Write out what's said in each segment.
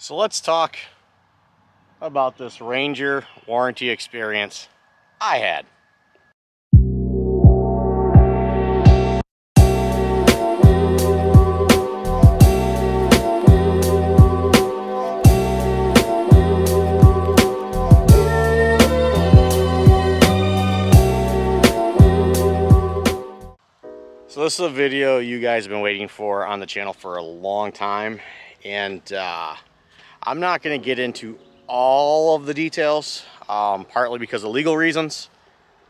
So let's talk about this Ranger warranty experience I had. So this is a video you guys have been waiting for on the channel for a long time, and I'm not going to get into all of the details, partly because of legal reasons,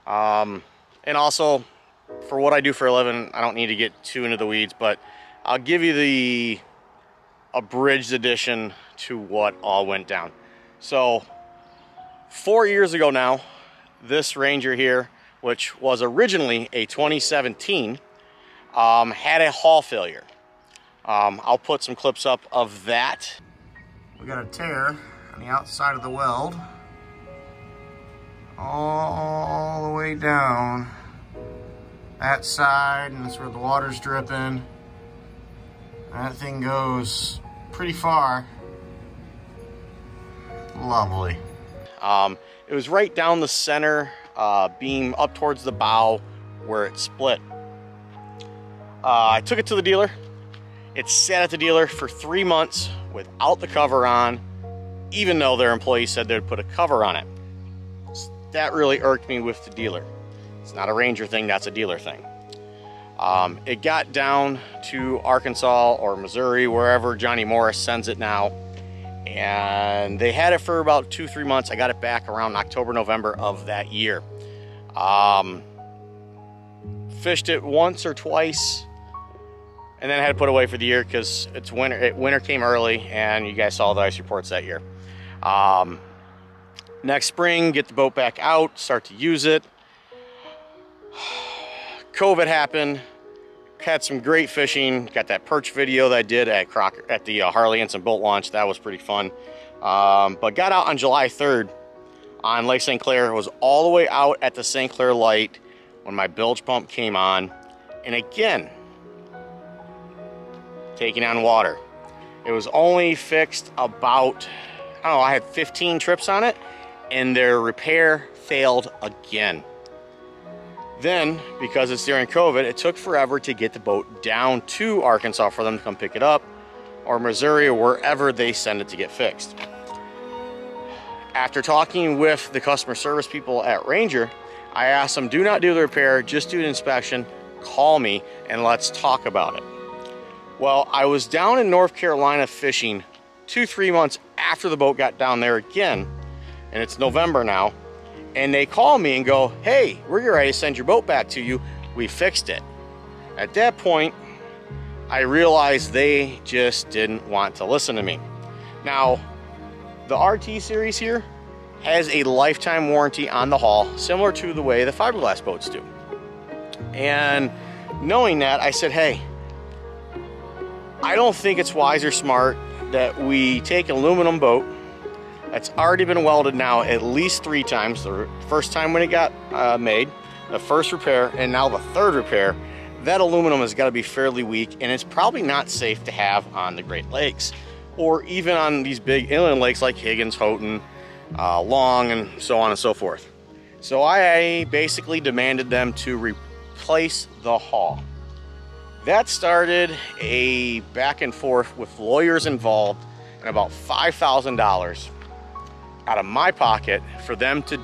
and also for what I do for a living. I don't need to get too into the weeds, but I'll give you the abridged edition to what all went down. So 4 years ago now, this Ranger here, which was originally a 2017, had a hull failure. I'll put some clips up of that. We got a tear on the outside of the weld all the way down that side, and that's where the water's dripping. That thing goes pretty far. Lovely. It was right down the center beam up towards the bow where it split. I took it to the dealer. It sat at the dealer for 3 months without the cover on, even though their employees said they'd put a cover on it. That really irked me with the dealer. It's not a Ranger thing, that's a dealer thing. It got down to Arkansas or Missouri, wherever Johnny Morris sends it now, and they had it for about 2-3 months. I got it back around October, November of that year. Fished it once or twice, and then I had to put away for the year because it's winter. Winter came early, and you guys saw the ice reports that year. Next spring, get the boat back out, start to use it. COVID happened. Had some great fishing. Got that perch video that I did at the Harley Ensign boat launch. That was pretty fun. But got out on July 3rd on Lake St. Clair. Was all the way out at the St. Clair light when my bilge pump came on, and again, taking on water. It was only fixed about, I don't know, I had 15 trips on it, and their repair failed again. Then, because it's during COVID, it took forever to get the boat down to Arkansas for them to come pick it up, or Missouri, or wherever they send it to get fixed. After talking with the customer service people at Ranger, I asked them, do not do the repair, just do the inspection, call me, and let's talk about it. Well, I was down in North Carolina fishing 2-3 months after the boat got down there again, and it's November now, and they call me and go, hey, we're ready to send your boat back to you. We fixed it. At that point, I realized they just didn't want to listen to me. Now, the RT series here has a lifetime warranty on the hull, similar to the way the fiberglass boats do. And knowing that, I said, hey, I don't think it's wise or smart that we take an aluminum boat that's already been welded now at least 3 times. The first time when it got made, the first repair, and now the third repair. That aluminum has got to be fairly weak, and it's probably not safe to have on the Great Lakes, or even on these big inland lakes like Higgins, Houghton, Long, and so on and so forth. So I basically demanded them to replace the hull. That started a back and forth with lawyers involved, and about $5,000 out of my pocket for them to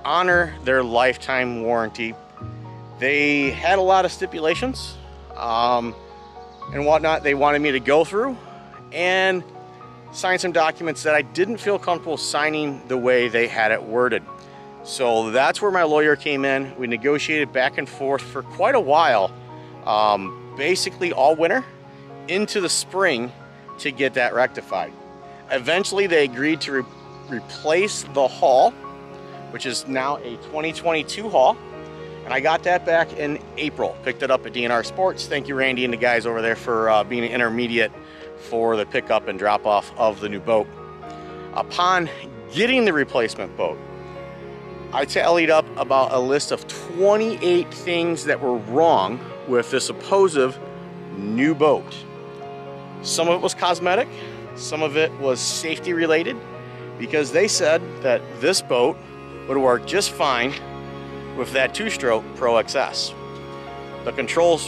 honor their lifetime warranty. They had a lot of stipulations and whatnot they wanted me to go through, and sign some documents that I didn't feel comfortable signing the way they had it worded. So that's where my lawyer came in. We negotiated back and forth for quite a while, basically all winter into the spring, to get that rectified. Eventually they agreed to replace the hull, which is now a 2022 hull, and I got that back in April. Picked it up at DNR Sports. Thank you, Randy, and the guys over there for being an intermediate for the pickup and drop off of the new boat. Upon getting the replacement boat, I tallied up about a list of 28 things that were wrong with the supposed new boat. Some of it was cosmetic, some of it was safety related, because they said that this boat would work just fine with that 2-stroke Pro XS. The controls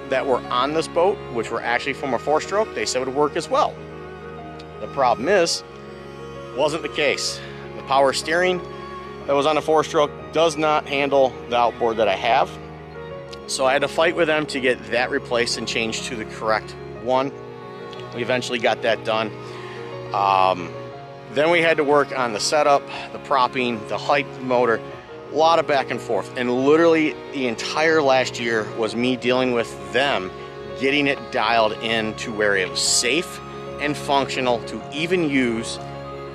that were on this boat, which were actually from a 4-stroke, they said would work as well. The problem is, wasn't the case. The power steering that was on the 4-stroke does not handle the outboard that I have. So I had to fight with them to get that replaced and changed to the correct one. We eventually got that done. Then we had to work on the setup, the propping, the height of the motor, a lot of back and forth. And literally the entire last year was me dealing with them, getting it dialed in to where it was safe and functional to even use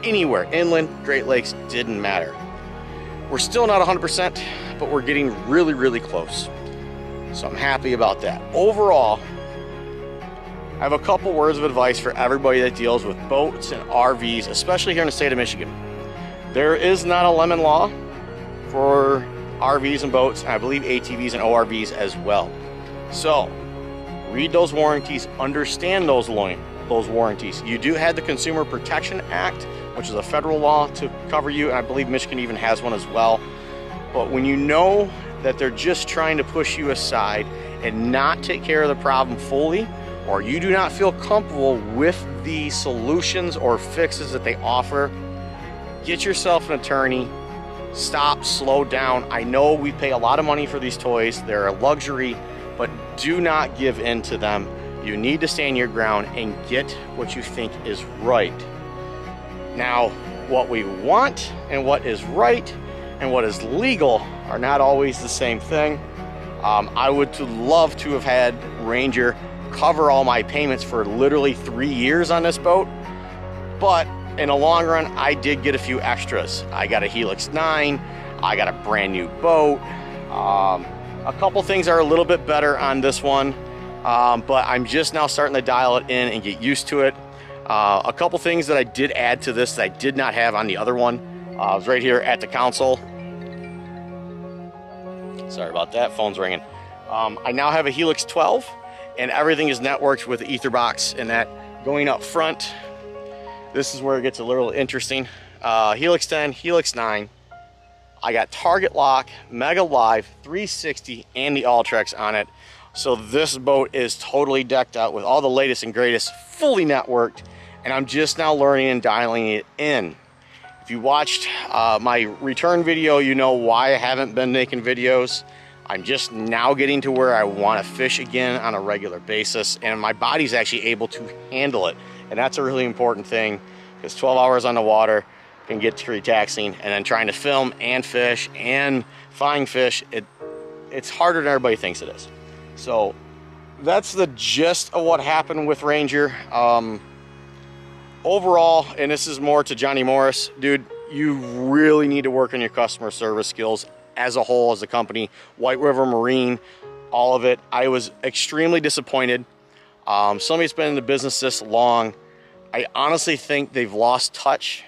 anywhere. Inland, Great Lakes, didn't matter. We're still not 100%, but we're getting really, really close. So I'm happy about that. Overall, I have a couple words of advice for everybody that deals with boats and RVs, especially here in the state of Michigan. There is not a lemon law for RVs and boats, and I believe ATVs and ORVs as well. So read those warranties, understand those warranties. You do have the Consumer Protection Act, which is a federal law to cover you, and I believe Michigan even has one as well. But when you know that they're just trying to push you aside and not take care of the problem fully, or you do not feel comfortable with the solutions or fixes that they offer, get yourself an attorney. Stop, slow down. I know we pay a lot of money for these toys. They're a luxury, but do not give in to them. You need to stand your ground and get what you think is right. Now, what we want and what is right and what is legal are not always the same thing. I would love to have had Ranger cover all my payments for literally 3 years on this boat, but in the long run, I did get a few extras. I got a Helix 9, I got a brand new boat. A couple things are a little bit better on this one, but I'm just now starting to dial it in and get used to it. A couple things that I did add to this that I did not have on the other one. I was right here at the console. Sorry about that, phone's ringing. I now have a Helix 12, and everything is networked with the ether box, and that going up front, this is where it gets a little interesting. Helix 10, Helix 9. I got Target Lock, Mega Live, 360, and the Ultrex on it. So this boat is totally decked out with all the latest and greatest, fully networked, and I'm just now learning and dialing it in. If you watched my return video, you know why I haven't been making videos. I'm just now getting to where I want to fish again on a regular basis, and my body's actually able to handle it. And that's a really important thing, because 12 hours on the water can get pretty taxing, and then trying to film and fish and find fish, it's harder than everybody thinks it is. So that's the gist of what happened with Ranger. Overall, and this is more to Johnny Morris, dude, you really need to work on your customer service skills as a whole, as a company. White River Marine, all of it. I was extremely disappointed. Somebody's been in the business this long. I honestly think they've lost touch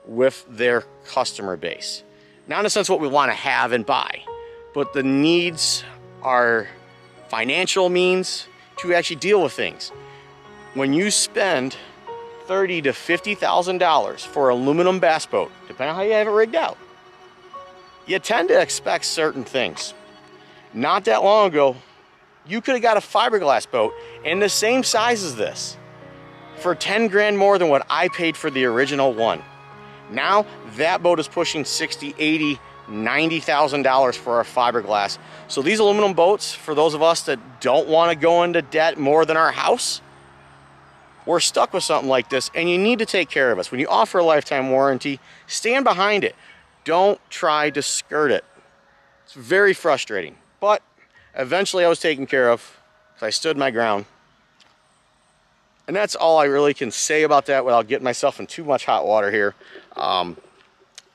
with their customer base. Not in the sense what we want to have and buy, but the needs are financial means to actually deal with things. When you spend $30,000 to $50,000 for an aluminum bass boat, depending on how you have it rigged out, you tend to expect certain things. Not that long ago, you could have got a fiberglass boat in the same size as this for 10 grand more than what I paid for the original one. Now that boat is pushing $60,000, $80,000, $90,000 for a fiberglass. So these aluminum boats, for those of us that don't want to go into debt more than our house, we're stuck with something like this, and you need to take care of us. When you offer a lifetime warranty, stand behind it. Don't try to skirt it. It's very frustrating, but eventually I was taken care of because I stood my ground. And that's all I really can say about that without getting myself in too much hot water here.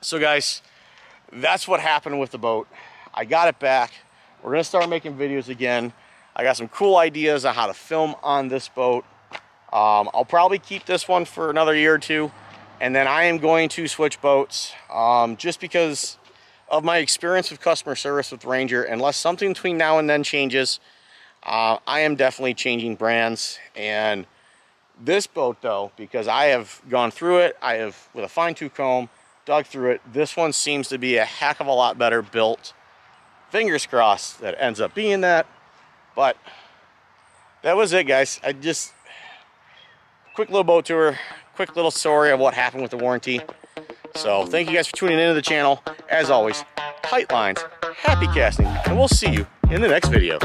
So guys, that's what happened with the boat. I got it back. We're gonna start making videos again. I got some cool ideas on how to film on this boat. I'll probably keep this one for another year or two, and then I am going to switch boats just because of my experience with customer service with Ranger. Unless something between now and then changes, I am definitely changing brands and This boat though, because I have gone through it, I have with a fine-tooth comb dug through it, this one seems to be a heck of a lot better built. Fingers crossed that it ends up being that. But that was it, guys. I just quick little boat tour, quick little story of what happened with the warranty. So thank you guys for tuning into the channel. As always, tight lines, happy casting, and we'll see you in the next video.